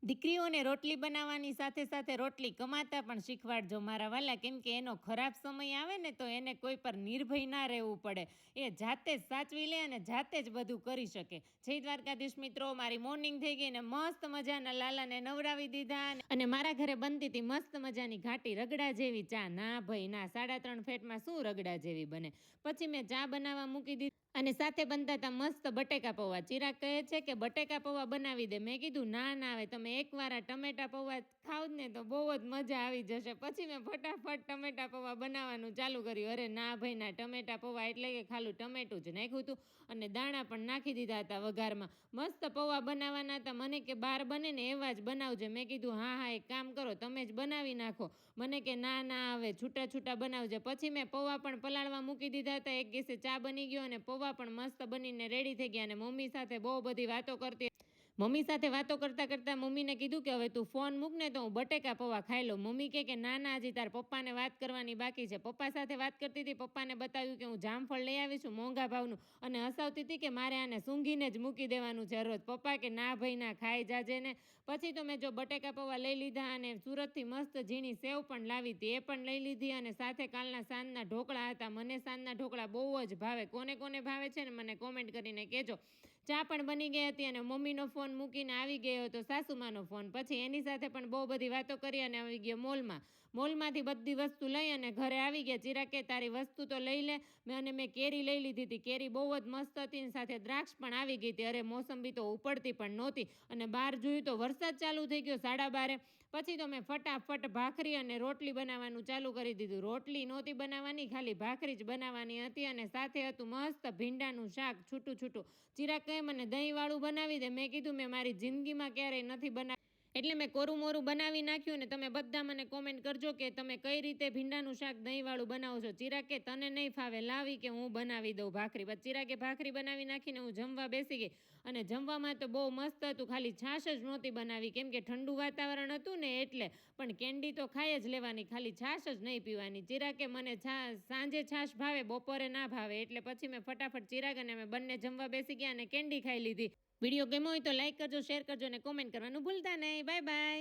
દીકરીઓને રોટલી બનાવવાની સાથે સાથે રોટલી કમાતા પણ શીખવાડજો મારા વાલા, કેમ કે એનો ખરાબ સમય આવે ને તો એને કોઈ પર નિર્ભય ના રહેવું પડે. એ જાતે જ સાચવી લે અને જાતે જ બધું કરી શકે. જય દ્વારકાધીશ મિત્રો, મારી મોર્નિંગ થઈ ગઈ ને મસ્ત મજાના લાલાને નવરાવી દીધા અને મારા ઘરે બનતી હતી મસ્ત મજાની ઘાટી રગડા જેવી ચા. ના ભાઈ ના, 3.5 ફેટમાં શું રગડા જેવી બને. પછી મેં ચા બનાવવા મૂકી દીધી અને સાથે બનતા હતા મસ્ત બટેકા પૌવા. ચિરાગ કહે છે કે બટેકા પૌવા બનાવી દે. મેં કીધું ના આવે, તમે એકવાર આ ટમેટા પૌવા ખાવ ને તો બહુ જ મજા આવી જશે. પછી મેં ફટાફટ ટમેટા પૌવા બનાવવાનું ચાલુ કર્યું. અરે ના ભાઈ ના, ટમેટા પૌવા એટલે કે ખાલી ટમેટું જ નાખ્યું હતું અને દાણા પણ નાખી દીધા હતા વઘારમાં. મસ્ત પૌવા બનાવવાના હતા. મને કે બહાર બને ને એવા જ બનાવજે. મેં કીધું હા એક કામ કરો, તમે જ બનાવી નાખો. મને કે ના આવે, છૂટા છૂટા બનાવજે. પછી મેં પૌવા પણ પલાળવા મૂકી દીધા હતા. એક ગેસે ચા બની ગયો અને પૌવા પણ મસ્ત બનીને રેડી થઈ ગયા. અને મમ્મી સાથે બહુ બધી વાતો કરતી. મમ્મી સાથે વાતો કરતાં કરતાં મમ્મીને કીધું કે હવે તું ફોન મૂક ને તો હું બટેકા પૌવા ખાઈ લઉં. મમ્મી કે ના હજી તાર પપ્પાને વાત કરવાની બાકી છે. પપ્પા સાથે વાત કરતી હતી. પપ્પાને બતાવ્યું કે હું જામફળ લઈ આવીશું મોંઘા ભાવનું, અને હસાવતી હતી કે મારે આને સૂંઘીને જ મૂકી દેવાનું છે રોજ. પપ્પા કે ના ભાઈ ના, ખાઈ જાજે ને. પછી તો મેં જો બટેકા પૌવા લઈ લીધા અને સુરતથી મસ્ત ઝીણી સેવ પણ લાવી હતી, એ પણ લઈ લીધી. અને સાથે કાલના સાંજના ઢોકળા હતા. મને સાંજના ઢોકળા બહુ જ ભાવે. કોને કોને ભાવે છે ને મને કોમેન્ટ કરીને કહેજો. ચા પણ બની ગઈ હતી અને મમ્મીનો ફોન મૂકીને આવી ગયો હતો સાસુમાનો ફોન. પછી એની સાથે પણ બહુ બધી વાતો કરી અને આવી ગયો મોલમાં. મોલમાંથી બધી વસ્તુ લઈ અને ઘરે આવી ગયા. ચિરાગ કે તારી વસ્તુ તો લઈ લે. મેં કેરી લઈ લીધી હતી. કેરી બહુ જ મસ્ત હતી અને સાથે દ્રાક્ષ પણ આવી ગઈ હતી. અરે મોસંબી તો ઉપડતી પણ નહોતી. અને બહાર જોયું તો વરસાદ ચાલુ થઈ ગયો 12:30. પછી તો મેં ફટાફટ ભાખરી અને રોટલી બનાવવાનું ચાલુ કરી દીધું. રોટલી નહોતી બનાવવાની, ખાલી ભાખરી જ બનાવવાની હતી. અને સાથે હતું મસ્ત ભીંડાનું શાક, છૂટું છૂટું. ચિરાગ કહે મને દહીંવાળું બનાવી દે. મેં કીધું મેં મારી જિંદગીમાં ક્યારેય નથી બનાવ્યું, એટલે મેં કોરું મોરું બનાવી નાખ્યું. ને તમે બધા મને કોમેન્ટ કરજો કે તમે કઈ રીતે ભીંડાનું શાક દહીંવાળું બનાવો છો. ચિરાગ કે તને નહીં ફાવે, લાવી કે હું બનાવી દઉં ભાખરી. પછી ચિરાગે ભાખરી બનાવી નાખીને હું જમવા બેસી ગઈ. અને જમવામાં તો બહુ મસ્ત હતું, ખાલી છાશ જ નહોતી બનાવી કેમ કે ઠંડુ વાતાવરણ હતું ને એટલે. પણ કેન્ડી તો ખાઈ જ લેવાની, ખાલી છાશ જ નહીં પીવાની. ચિરાગ કે મને સાંજે છાશ ભાવે, બપોરે ના ભાવે. એટલે પછી મેં ફટાફટ ચિરાગ અને અમે બંને જમવા બેસી ગયા અને કેન્ડી ખાઈ લીધી. વિડીયો ગમ્યો હોય તો લાઈક કરજો, શેર કરજો અને કોમેન્ટ કરવાનું ભૂલતા નહીં. Bye bye.